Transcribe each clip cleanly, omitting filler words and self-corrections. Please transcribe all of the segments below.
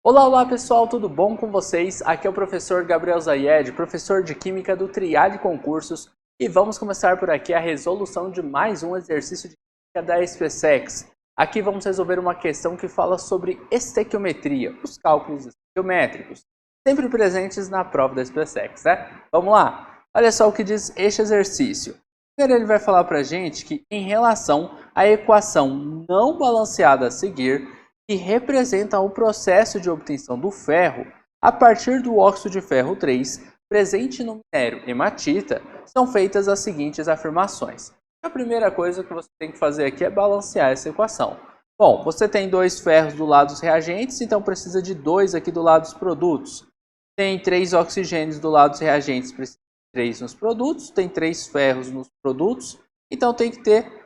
Olá, olá pessoal, tudo bom com vocês? Aqui é o professor Gabriel Zayed, professor de Química do Triad Concursos, e vamos começar por aqui a resolução de mais um exercício de Química da SpaceX. Aqui vamos resolver uma questão que fala sobre estequiometria, os cálculos estequiométricos, sempre presentes na prova da SpaceX, né? Vamos lá? Olha só o que diz este exercício. Primeiro ele vai falar para a gente que em relação à equação não balanceada a seguir, que representa o processo de obtenção do ferro a partir do óxido de ferro 3 presente no minério hematita, são feitas as seguintes afirmações. A primeira coisa que você tem que fazer aqui é balancear essa equação. Bom, você tem 2 ferros do lado dos reagentes, então precisa de 2 aqui do lado dos produtos. Tem 3 oxigênios do lado dos reagentes, precisa de 3 nos produtos. Tem 3 ferros nos produtos, então tem que ter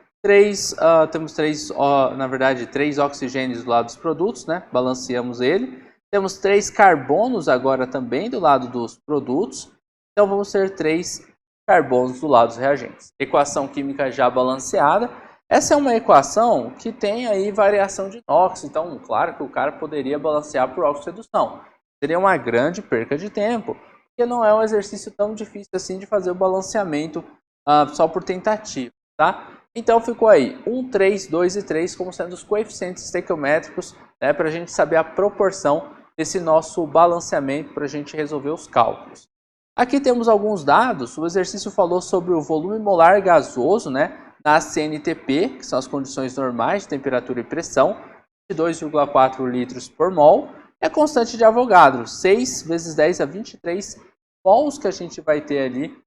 temos três oxigênios do lado dos produtos, né? Balanceamos ele. Temos 3 carbonos agora também do lado dos produtos. Então vamos ter 3 carbonos do lado dos reagentes. Equação química já balanceada. Essa é uma equação que tem aí variação de NOx. Então, claro que o cara poderia balancear por óxido de redução. Seria uma grande perca de tempo, porque não é um exercício tão difícil assim de fazer o balanceamento só por tentativa, tá? Então ficou aí 1, 3, 2 e 3 como sendo os coeficientes estequiométricos, né, para a gente saber a proporção desse nosso balanceamento para a gente resolver os cálculos. Aqui temos alguns dados. O exercício falou sobre o volume molar gasoso, né, na CNTP, que são as condições normais de temperatura e pressão, de 2,4 litros por mol. E a constante de Avogadro, 6 vezes 10 a 23 mols que a gente vai ter ali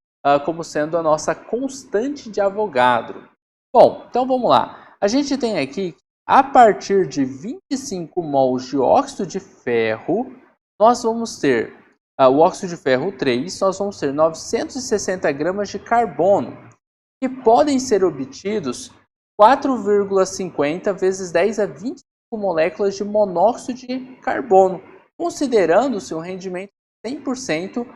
como sendo a nossa constante de Avogadro. Bom, então vamos lá. A gente tem aqui, a partir de 25 mols de óxido de ferro, nós vamos ter o óxido de ferro 3, nós vamos ter 960 gramas de carbono, que podem ser obtidos 4,50 vezes 10 a 25 moléculas de monóxido de carbono, considerando-se um rendimento de 100%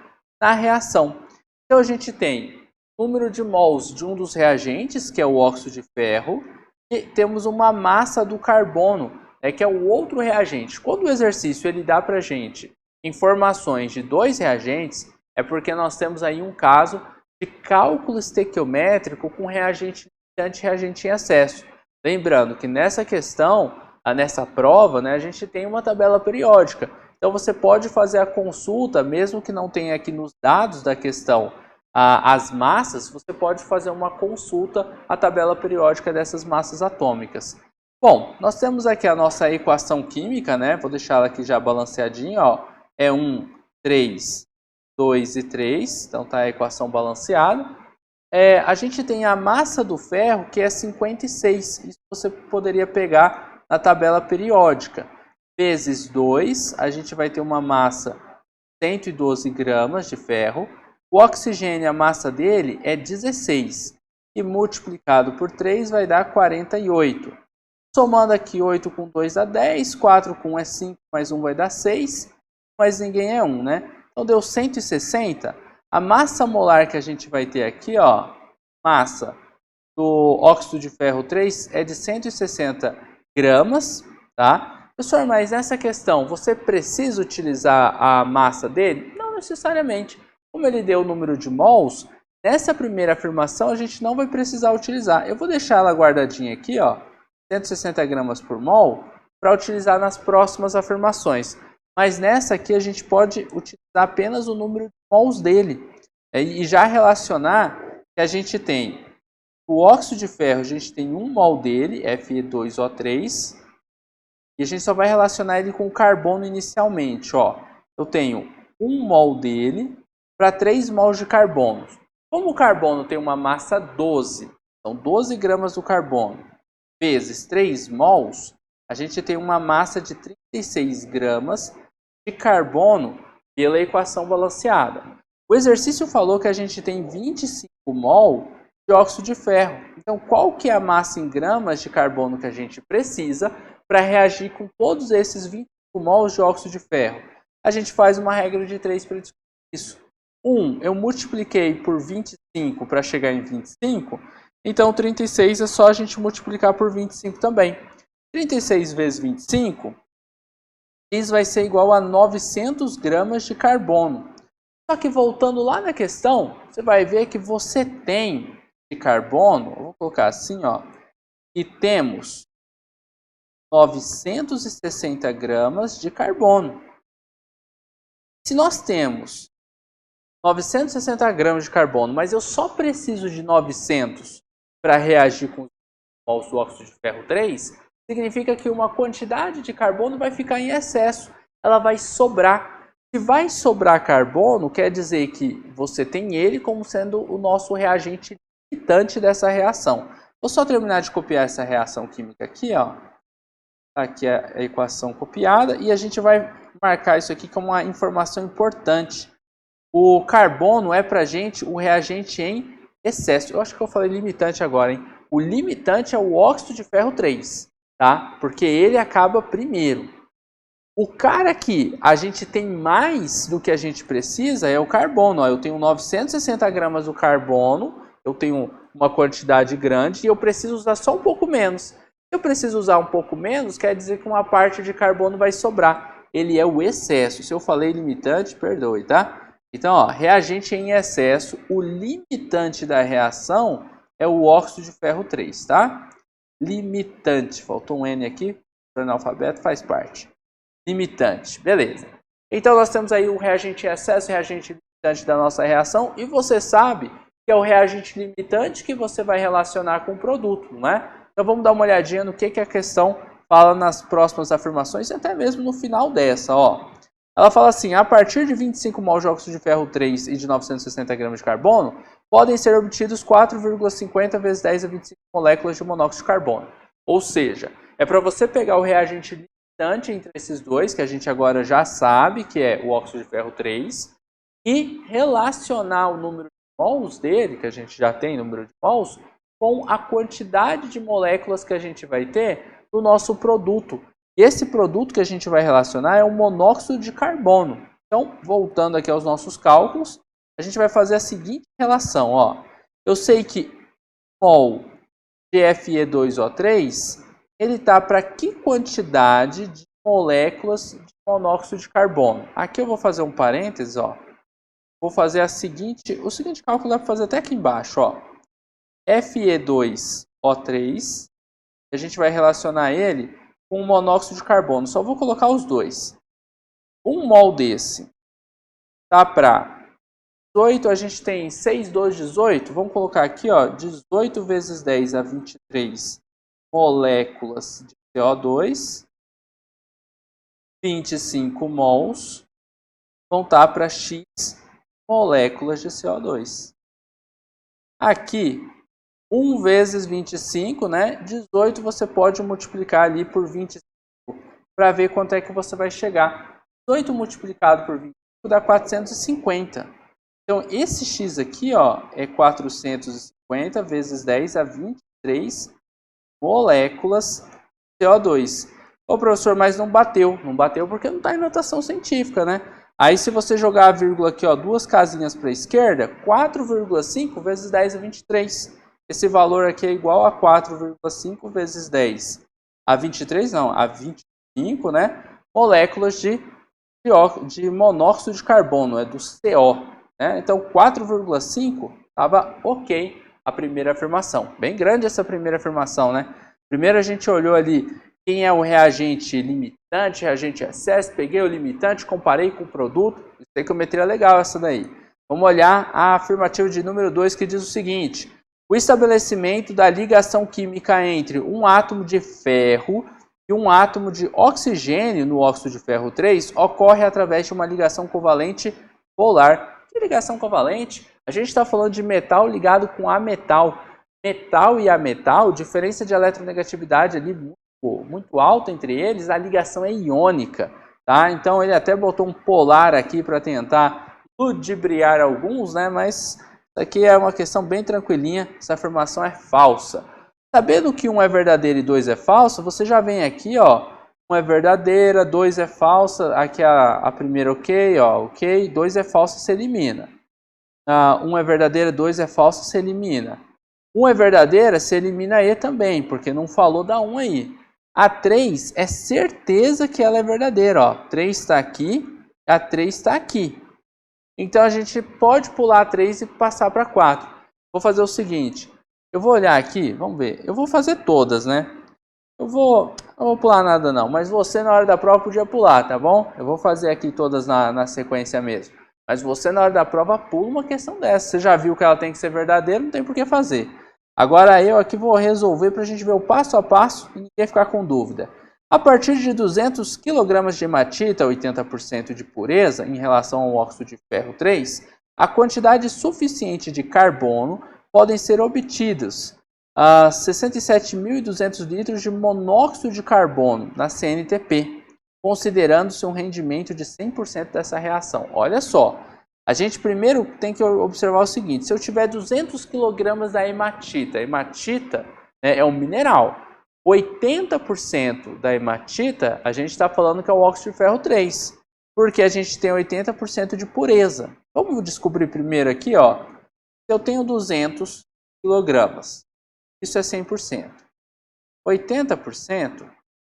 na reação. Então a gente tem número de mols de um dos reagentes, que é o óxido de ferro, e temos uma massa do carbono, que é o outro reagente. Quando o exercício ele dá para a gente informações de 2 reagentes, é porque nós temos aí um caso de cálculo estequiométrico com reagente limitante e reagente em excesso. Lembrando que nessa questão, nessa prova, né, a gente tem uma tabela periódica. Então você pode fazer a consulta, mesmo que não tenha aqui nos dados da questão as massas, você pode fazer uma consulta à tabela periódica dessas massas atômicas. Bom, nós temos aqui a nossa equação química, né? Vou deixar ela aqui já balanceadinha, ó. É 1, 3, 2 e 3, então tá a equação balanceada. A gente tem a massa do ferro, que é 56, isso você poderia pegar na tabela periódica. Vezes 2, a gente vai ter uma massa 112 gramas de ferro. O oxigênio, a massa dele é 16, e multiplicado por 3 vai dar 48. Somando aqui 8 com 2 dá 10, 4 com 1 é 5, mais 1 vai dar 6, mas ninguém é 1, né? Então deu 160. A massa molar que a gente vai ter aqui, ó, massa do óxido de ferro 3 é de 160 gramas, tá? Professor, mas nessa questão, você precisa utilizar a massa dele? Não necessariamente. Como ele deu o número de mols, nessa primeira afirmação a gente não vai precisar utilizar. Eu vou deixar ela guardadinha aqui, ó, 160 gramas por mol, para utilizar nas próximas afirmações. Mas nessa aqui a gente pode utilizar apenas o número de mols dele. E já relacionar que a gente tem o óxido de ferro, a gente tem 1 mol dele, Fe2O3, e a gente só vai relacionar ele com o carbono inicialmente. Ó. Eu tenho 1 mol dele para 3 mols de carbono. Como o carbono tem uma massa 12, então 12 gramas do carbono, vezes 3 mols, a gente tem uma massa de 36 gramas de carbono pela equação balanceada. O exercício falou que a gente tem 25 mol de óxido de ferro. Então, qual que é a massa em gramas de carbono que a gente precisa para reagir com todos esses 25 mols de óxido de ferro? A gente faz uma regra de 3 para descobrir isso. 1, eu multipliquei por 25 para chegar em 25, então 36 é só a gente multiplicar por 25 também. 36 vezes 25 X vai ser igual a 900 gramas de carbono. Só que voltando lá na questão, você vai ver que você tem de carbono, eu vou colocar assim, ó, e temos 960 gramas de carbono. Se nós temos 960 gramas de carbono, mas eu só preciso de 900 para reagir com o óxido de ferro 3, significa que uma quantidade de carbono vai ficar em excesso, ela vai sobrar. Se vai sobrar carbono, quer dizer que você tem ele como sendo o nosso reagente limitante dessa reação. Vou só terminar de copiar essa reação química aqui, ó. Aqui é a equação copiada e a gente vai marcar isso aqui como uma informação importante. O carbono é para a gente o reagente em excesso. Eu acho que eu falei limitante agora, hein? O limitante é o óxido de ferro 3, tá? Porque ele acaba primeiro. O cara que a gente tem mais do que a gente precisa é o carbono. Ó, eu tenho 960 gramas do carbono, eu tenho uma quantidade grande e eu preciso usar só um pouco menos. Se eu preciso usar um pouco menos, quer dizer que uma parte de carbono vai sobrar. Ele é o excesso. Se eu falei limitante, perdoe, tá? Então, ó, reagente em excesso, o limitante da reação é o óxido de ferro 3, tá? Limitante, faltou um N aqui, o analfabeto faz parte. Limitante, beleza. Então nós temos aí o reagente em excesso, o reagente limitante da nossa reação, e você sabe que é o reagente limitante que você vai relacionar com o produto, não é? Então vamos dar uma olhadinha no que a questão fala nas próximas afirmações e até mesmo no final dessa, ó. Ela fala assim, a partir de 25 mol de óxido de ferro 3 e de 960 gramas de carbono, podem ser obtidos 4,50 vezes 10 a 25 moléculas de monóxido de carbono. Ou seja, é para você pegar o reagente limitante entre esses dois, que a gente agora já sabe que é o óxido de ferro 3, e relacionar o número de mols dele, que a gente já tem número de mols, com a quantidade de moléculas que a gente vai ter do nosso produto. E esse produto que a gente vai relacionar é o monóxido de carbono. Então, voltando aqui aos nossos cálculos, a gente vai fazer a seguinte relação. Ó. Eu sei que mol de Fe2O3, ele está para que quantidade de moléculas de monóxido de carbono? Aqui eu vou fazer um parênteses, ó. Vou fazer o seguinte cálculo dá para fazer até aqui embaixo, ó. Fe2O3, a gente vai relacionar ele com o monóxido de carbono. Só vou colocar os dois. Um mol desse tá para 18, a gente tem 6, 2, 18. Vamos colocar aqui, ó, 18 vezes 10 a 23 moléculas de CO2. 25 mols vão estar para X moléculas de CO2. Aqui, 1 vezes 25, né? 18 você pode multiplicar ali por 25 para ver quanto é que você vai chegar. 18 multiplicado por 25 dá 450. Então, esse X aqui, ó, é 450 vezes 10 a 23 moléculas de CO2. Ô, professor, mas não bateu. Não bateu porque não está em notação científica, né? Aí, se você jogar a vírgula aqui, ó, duas casinhas para a esquerda, 4,5 vezes 10 a 23. Esse valor aqui é igual a 4,5 vezes 10 a 23, não, a 25, né? Moléculas de monóxido de carbono, é do CO. Né? Então, 4,5 estava ok a primeira afirmação. Bem grande essa primeira afirmação, né? Primeiro a gente olhou ali quem é o reagente limitante, reagente excesso, peguei o limitante, comparei com o produto. Estequiometria legal essa daí. Vamos olhar a afirmativa de número 2 que diz o seguinte: o estabelecimento da ligação química entre um átomo de ferro e um átomo de oxigênio no óxido de ferro 3 ocorre através de uma ligação covalente polar. Que ligação covalente? A gente está falando de metal ligado com ametal. Metal e ametal, diferença de eletronegatividade ali muito alta entre eles, a ligação é iônica. Tá? Então ele até botou um polar aqui para tentar ludibriar alguns, né? Mas isso aqui é uma questão bem tranquilinha, essa afirmação é falsa. Sabendo que 1 é verdadeiro e 2 é falso, você já vem aqui, ó, 1 é verdadeira, 2 é falsa, aqui a primeira ok, ó, ok, 2 é falsa, se elimina. 1 é verdadeira, 2 é falsa, se elimina. 1 é verdadeira, se elimina E também, porque não falou da 1 aí. A 3 é certeza que ela é verdadeira, ó. 3 está aqui, a 3 está aqui. Então a gente pode pular a 3 e passar para 4. Vou fazer o seguinte, eu vou olhar aqui, vamos ver. Eu vou fazer todas, né? Não vou pular nada não, mas você na hora da prova podia pular, tá bom? Eu vou fazer aqui todas na sequência mesmo. Mas você na hora da prova pula uma questão dessa. Você já viu que ela tem que ser verdadeira, não tem por que fazer. Agora eu aqui vou resolver para a gente ver o passo a passo e ninguém ficar com dúvida. A partir de 200 kg de hematita, 80% de pureza, em relação ao óxido de ferro 3, a quantidade suficiente de carbono podem ser obtidas. 67.200 litros de monóxido de carbono na CNTP, considerando-se um rendimento de 100% dessa reação. Olha só, a gente primeiro tem que observar o seguinte, se eu tiver 200 kg da hematita, a hematita, né, é um mineral, 80% da hematita a gente está falando que é o óxido de ferro 3, porque a gente tem 80% de pureza. Vamos descobrir primeiro aqui, ó, se eu tenho 200 kg, isso é 100%. 80%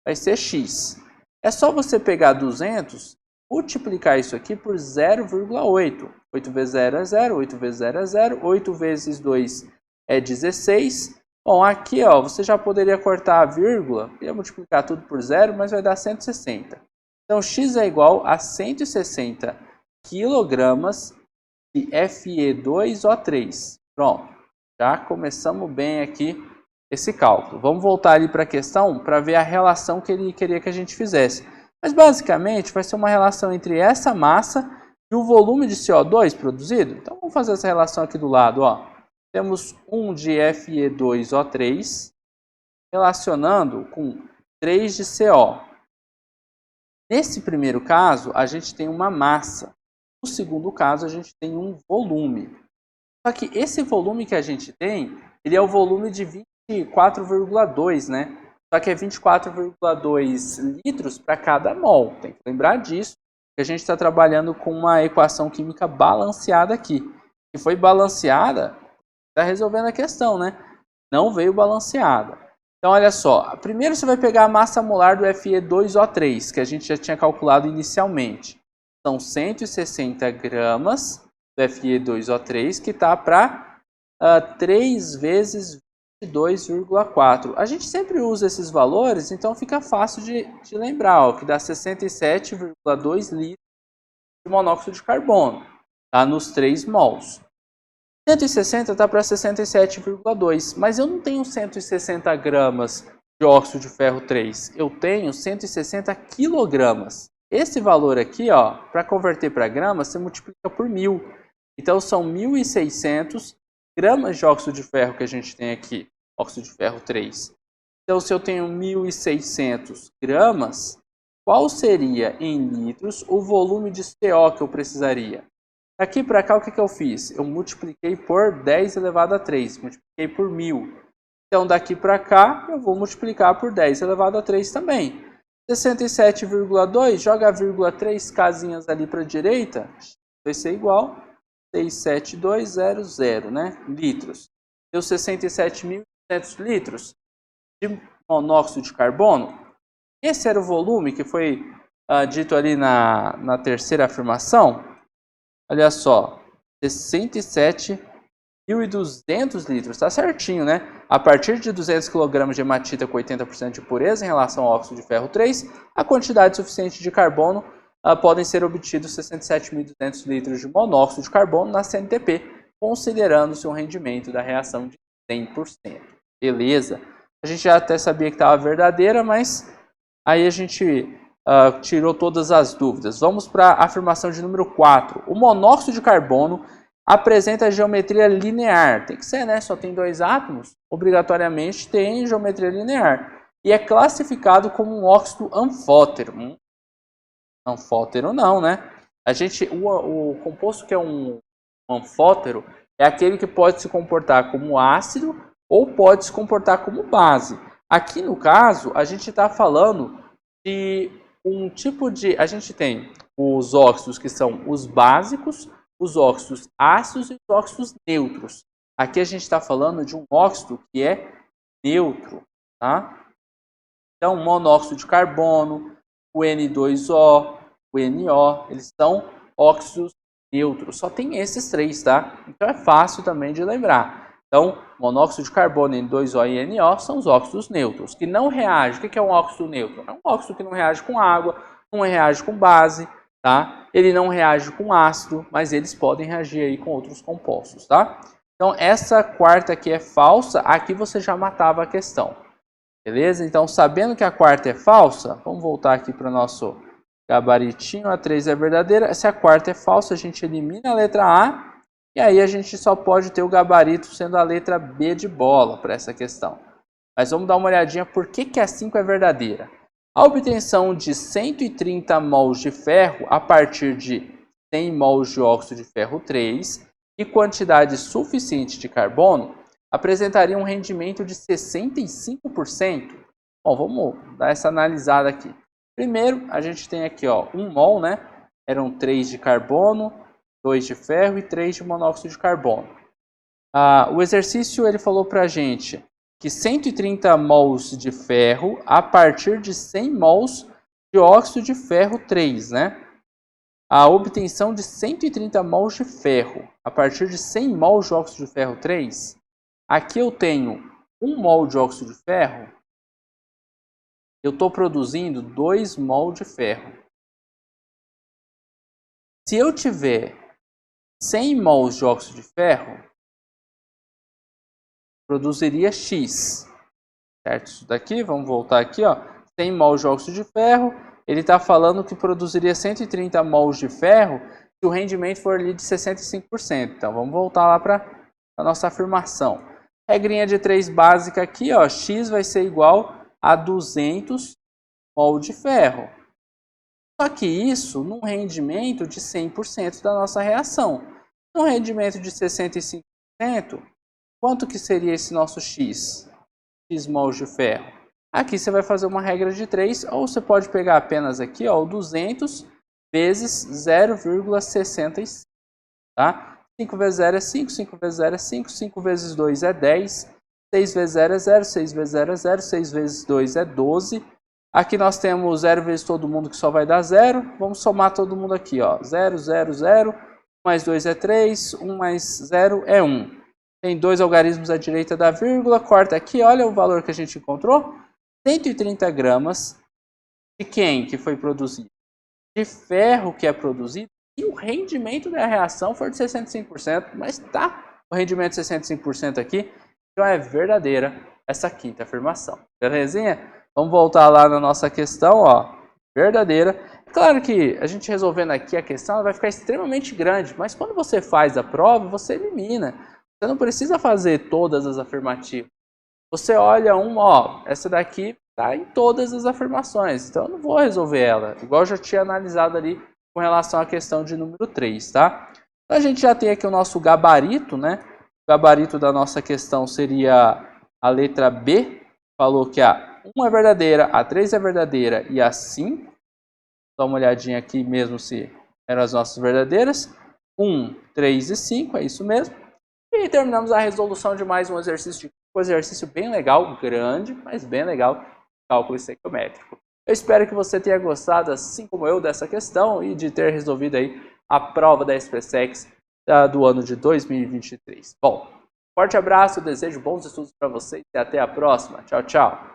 vai ser X. É só você pegar 200, multiplicar isso aqui por 0,8. 8 vezes 0 é 0, 8 vezes 0 é 0, 8 vezes 2 é 16. Bom, aqui ó, você já poderia cortar a vírgula, ia multiplicar tudo por 0, mas vai dar 160. Então, X é igual a 160 kg de Fe2O3. Pronto, já começamos bem aqui esse cálculo. Vamos voltar ali para a questão para ver a relação que ele queria que a gente fizesse. Mas basicamente vai ser uma relação entre essa massa e o volume de CO2 produzido. Então vamos fazer essa relação aqui do lado. Ó. Temos 1 de Fe2O3 relacionando com 3 de CO. Nesse primeiro caso, a gente tem uma massa. No segundo caso, a gente tem um volume. Só que esse volume que a gente tem, ele é o volume de 24,2, né? Só que é 24,2 litros para cada mol. Tem que lembrar disso, que a gente está trabalhando com uma equação química balanceada aqui. Se foi balanceada, está resolvendo a questão, né? Não veio balanceada. Então, olha só. Primeiro você vai pegar a massa molar do Fe2O3, que a gente já tinha calculado inicialmente. São 160 gramas do Fe2O3, que está para 3 vezes 22,4. A gente sempre usa esses valores, então fica fácil de lembrar, ó, que dá 67,2 litros de monóxido de carbono, tá? Nos 3 mols. 160 está para 67,2, mas eu não tenho 160 gramas de óxido de ferro 3, eu tenho 160 quilogramas. Esse valor aqui, ó, para converter para gramas, você multiplica por 1.000. Então são 1.600 gramas de óxido de ferro que a gente tem aqui, óxido de ferro 3. Então se eu tenho 1.600 gramas, qual seria em litros o volume de CO que eu precisaria? Daqui para cá, o que eu fiz? Eu multipliquei por 10 elevado a 3, multipliquei por 1.000. Então, daqui para cá, eu vou multiplicar por 10 elevado a 3 também. 67,2, joga a vírgula 3 casinhas ali para a direita, vai ser igual a 67200, né? Litros. Deu 67.200 litros de monóxido de carbono. Esse era o volume que foi dito ali na terceira afirmação. Olha só, 67.200 litros, tá certinho, né? A partir de 200 kg de hematita com 80% de pureza em relação ao óxido de ferro 3, a quantidade suficiente de carbono podem ser obtidos 67.200 litros de monóxido de carbono na CNTP, considerando-se um rendimento da reação de 100%. Beleza? A gente já até sabia que estava verdadeira, mas aí a gente tirou todas as dúvidas. Vamos para a afirmação de número 4. O monóxido de carbono apresenta geometria linear. Tem que ser, né? Só tem 2 átomos. Obrigatoriamente tem geometria linear. E é classificado como um óxido anfótero. Anfótero não, né? O composto que é um anfótero é aquele que pode se comportar como ácido ou pode se comportar como base. Aqui no caso, a gente está falando de um tipo de... A gente tem os óxidos que são os básicos, os óxidos ácidos e os óxidos neutros. Aqui a gente está falando de um óxido que é neutro, tá? Então, monóxido de carbono, o N2O, o NO, eles são óxidos neutros. Só tem esses três, tá? Então é fácil também de lembrar. Então, monóxido de carbono, N2O e NO são os óxidos neutros, que não reagem. O que é um óxido neutro? É um óxido que não reage com água, não reage com base, tá? Ele não reage com ácido, mas eles podem reagir aí com outros compostos, tá? Então, essa quarta aqui é falsa, aqui você já matava a questão. Beleza? Então, sabendo que a quarta é falsa, vamos voltar aqui para o nosso gabaritinho. A 3 é verdadeira. Se a quarta é falsa, a gente elimina a letra A. E aí a gente só pode ter o gabarito sendo a letra B de bola para essa questão. Mas vamos dar uma olhadinha por que a 5 é verdadeira. A obtenção de 130 mols de ferro a partir de 100 mols de óxido de ferro 3 e quantidade suficiente de carbono apresentaria um rendimento de 65%. Bom, vamos dar essa analisada aqui. Primeiro, a gente tem aqui 1 mol, né? Eram 3 de carbono, 2 de ferro e 3 de monóxido de carbono. O exercício ele falou para a gente que 130 mols de ferro a partir de 100 mols de óxido de ferro 3, né? A obtenção de 130 mols de ferro a partir de 100 mols de óxido de ferro 3. Aqui eu tenho 1 mol de óxido de ferro. Eu estou produzindo 2 mol de ferro. Se eu tiver 100 mols de óxido de ferro, produziria X. Certo? Isso daqui, vamos voltar aqui, 100 mols de óxido de ferro. Ele está falando que produziria 130 mols de ferro se o rendimento for ali de 65%. Então, vamos voltar lá para a nossa afirmação. Regrinha de 3 básica aqui, X vai ser igual a 200 mol de ferro. Só que isso num rendimento de 100% da nossa reação. Num rendimento de 65%, quanto que seria esse nosso X? X mols de ferro. Aqui você vai fazer uma regra de 3, ou você pode pegar apenas aqui, o 200 vezes 0,65, tá? 5 vezes 0 é 5, 5 vezes 0 é 5, 5 vezes 2 é 10, 6 vezes 0 é 0, 6 vezes 0 é 0, 6 vezes 2 é 12. Aqui nós temos 0 vezes todo mundo, que só vai dar 0. Vamos somar todo mundo aqui, 0, 0, 0, 1 mais 2 é 3, 1 mais 0 é 1. Tem 2 algarismos à direita da vírgula, corta aqui, olha o valor que a gente encontrou. 130 gramas de quem que foi produzido? De ferro que é produzido, e o rendimento da reação for de 65%, mas tá o rendimento de 65% aqui, então é verdadeira essa quinta afirmação. Belezinha? Vamos voltar lá na nossa questão, verdadeira. Claro que a gente resolvendo aqui a questão, ela vai ficar extremamente grande, mas quando você faz a prova, você elimina. Você não precisa fazer todas as afirmativas. Você olha uma, essa daqui está em todas as afirmações, então eu não vou resolver ela, igual eu já tinha analisado ali com relação à questão de número 3, tá? Então a gente já tem aqui o nosso gabarito, né? O gabarito da nossa questão seria a letra B, falou que a 1 é verdadeira, a 3 é verdadeira e a 5. Dá uma olhadinha aqui mesmo se eram as nossas verdadeiras. 1, 3 e 5, é isso mesmo. E terminamos a resolução de mais um exercício bem legal, grande, mas bem legal, cálculo estequiométrico. Eu espero que você tenha gostado, assim como eu, dessa questão e de ter resolvido aí a prova da SPSEC do ano de 2023. Bom, forte abraço, desejo bons estudos para vocês e até a próxima. Tchau, tchau.